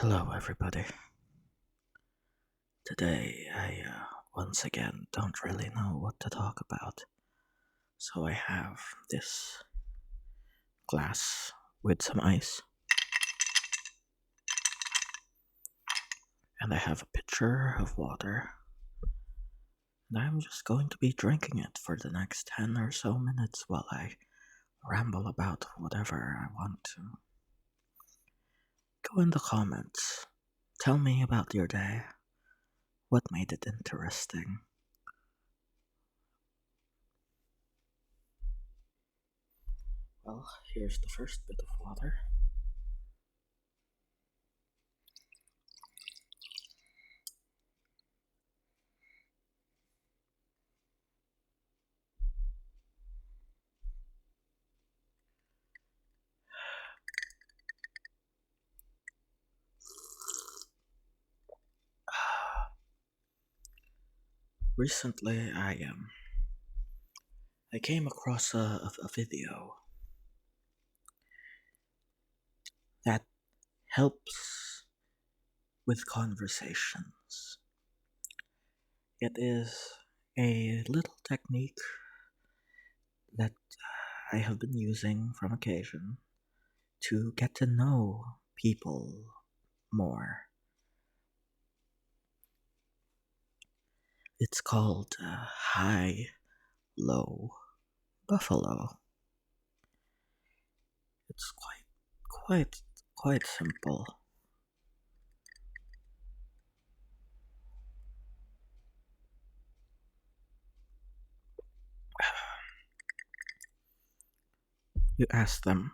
Hello, everybody. Today, I once again don't really know what to talk about. So, I have this glass with some ice, and I have a pitcher of water, and I'm just going to be drinking it for the next 10 or so minutes while I ramble about whatever I want to. Go in the comments. Tell me about your day. What made it interesting? Well, here's the first bit of water. Recently, I came across a video that helps with conversations. It is a little technique that I have been using from occasion to get to know people more. It's called high low buffalo. It's quite simple. You ask them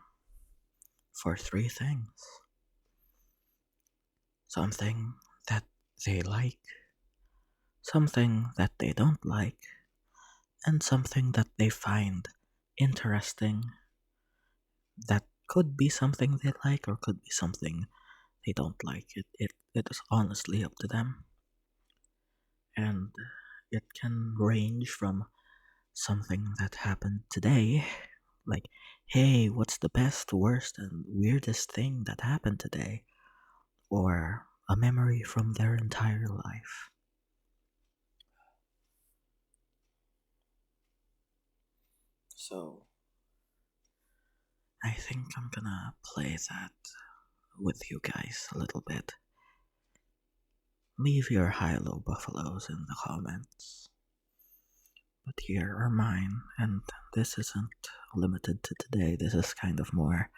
for three things: something that they like, something that they don't like, and something that they find interesting. That could be something they like or could be something they don't like. It is honestly up to them. And it can range from something that happened today, like, hey, what's the best, worst, and weirdest thing that happened today? Or a memory from their entire life. So, I think I'm gonna play that with you guys a little bit. Leave your high-low buffaloes in the comments. But here are mine, and this isn't limited to today, this is kind of more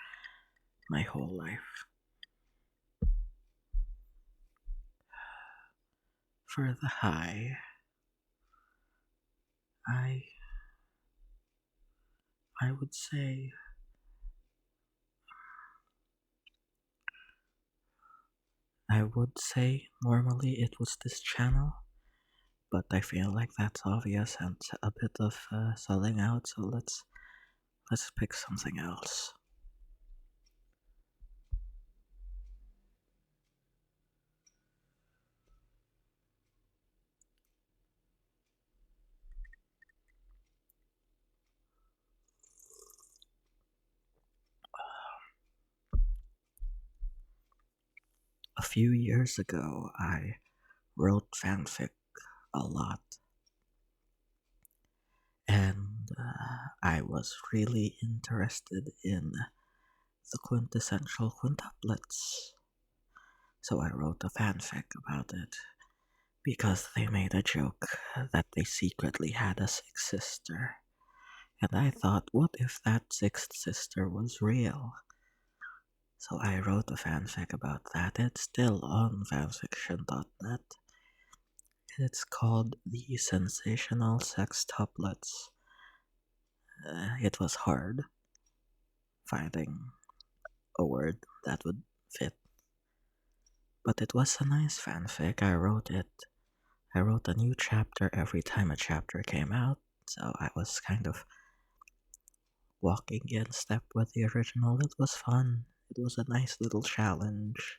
my whole life. For the high, I I would say normally it was this channel, but I feel like that's obvious and a bit of selling out, so let's pick something else. A few years ago, I wrote fanfic a lot, and I was really interested in the quintessential quintuplets. So I wrote a fanfic about it because they made a joke that they secretly had a sixth sister. And I thought, what if that sixth sister was real? So I wrote a fanfic about that. It's still on fanfiction.net. It's called The Sensational Sextuplets. It was hard finding a word that would fit. But it was a nice fanfic. I wrote a new chapter every time a chapter came out, so I was kind of walking in step with the original. It was fun. It was a nice little challenge.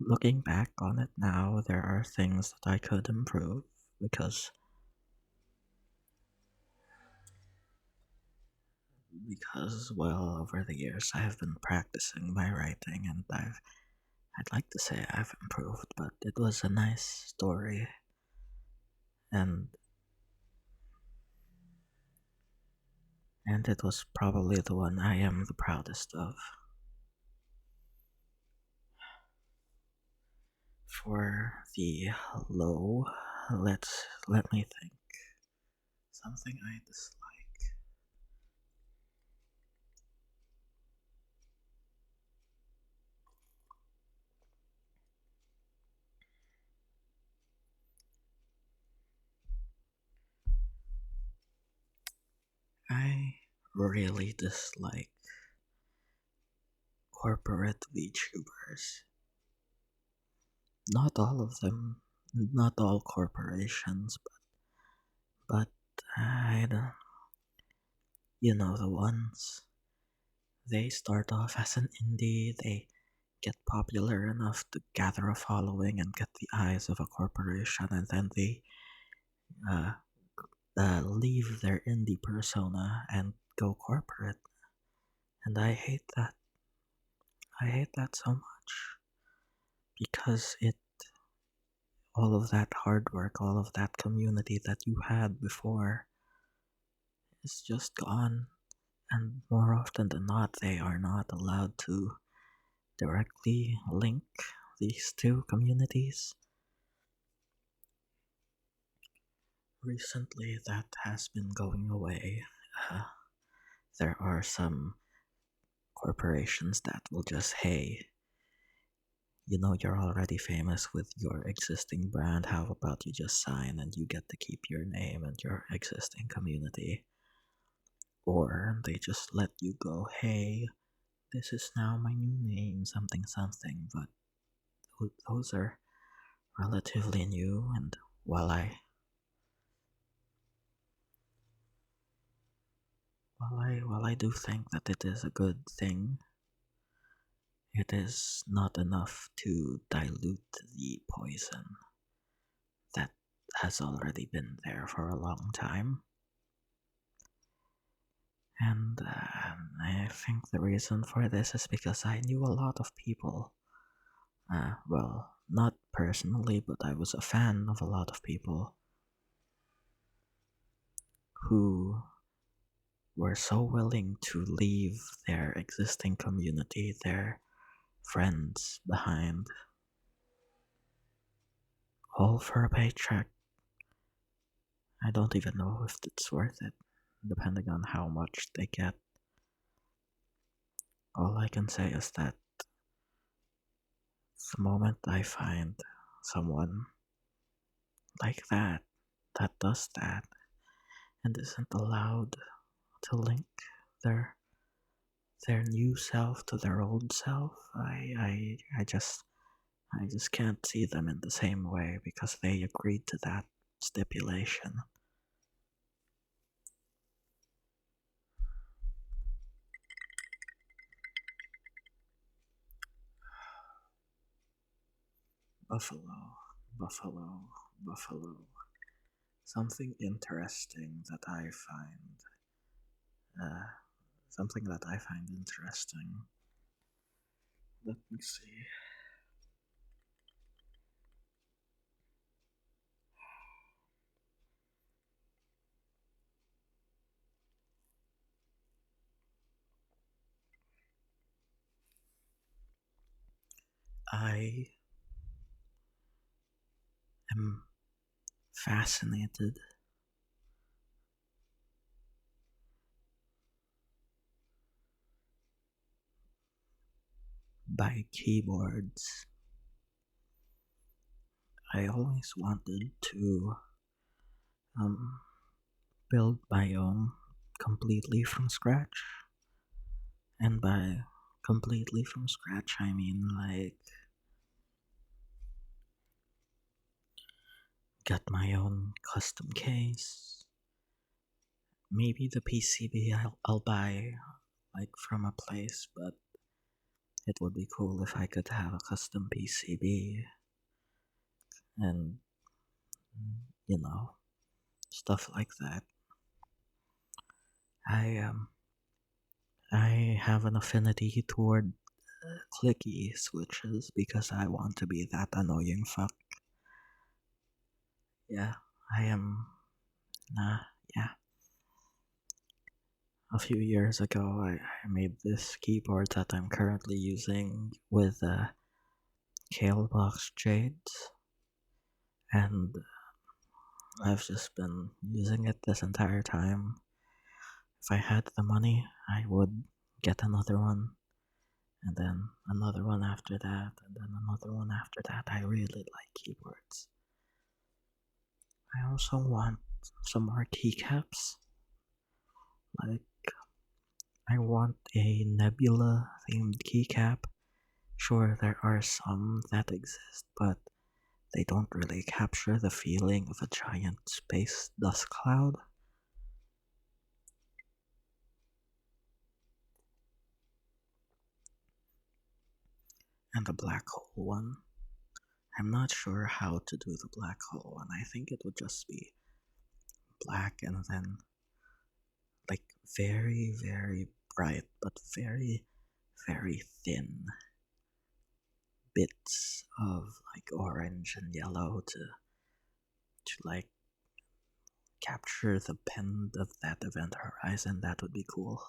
Looking back on it now, there are things that I could improve because well, over the years I have been practicing my writing and I've I'd like to say I've improved, but it was a nice story, and it was probably the one I am the proudest of. For the low, let me think. Something I dislike. I really dislike corporate VTubers. Not all of them, not all corporations, but I don't, you know the ones. They start off as an indie, they get popular enough to gather a following and get the eyes of a corporation, and then they uh, leave their indie persona and go corporate. And I hate that. I hate that so much because all of that hard work, all of that community that you had before is just gone. And more often than not, they are not allowed to directly link these two communities. Recently, that has been going away. Uh, there are some corporations that will just, hey, you know, you're already famous with your existing brand. How about you just sign and you get to keep your name and your existing community? Or they just let you go, hey, this is now my new name, something something. But those are relatively new, and while I while I do think that it is a good thing, it is not enough to dilute the poison that has already been there for a long time. And I think the reason for this is because I knew a lot of people. Well, not personally, but I was a fan of a lot of people who were so willing to leave their existing community, their friends behind, all for a paycheck. I don't even know if it's worth it, depending on how much they get. All I can say is that the moment I find someone like that, that does that, and isn't allowed to link their new self to their old self, I just can't see them in the same way because they agreed to that stipulation. Buffalo, buffalo, buffalo. Something interesting that I find, uh, something that I find interesting. Let me see. I am fascinated by keyboards. I always wanted to um, build my own completely from scratch. And by completely from scratch, I mean like get my own custom case. Maybe the PCB I'll buy like from a place, but it would be cool if I could have a custom PCB and, you know, stuff like that. I I have an affinity toward clicky switches because I want to be that annoying fuck. Yeah, I am. Nah, yeah. A few years ago, I made this keyboard that I'm currently using with Kale box jades, and I've just been using it this entire time. If I had the money, I would get another one, and then another one after that, and then another one after that. I really like keyboards. I also want some more keycaps. Like, I want a nebula themed keycap. Sure, there are some that exist, but they don't really capture the feeling of a giant space dust cloud. And the black hole one. I'm not sure how to do the black hole one. I think it would just be black and then like very, very bright, but very, very thin bits of like orange and yellow to like capture the bend of that event horizon. That would be cool.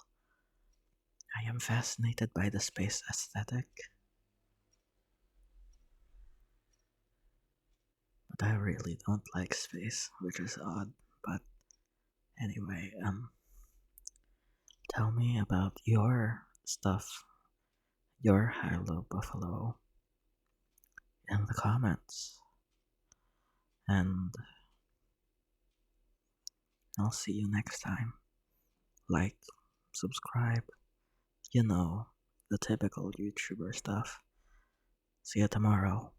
I am fascinated by the space aesthetic, but I really don't like space, which is odd. But anyway, tell me about your stuff, your Hilo Buffalo, in the comments, and I'll see you next time. Like, subscribe, you know, the typical YouTuber stuff. See you tomorrow.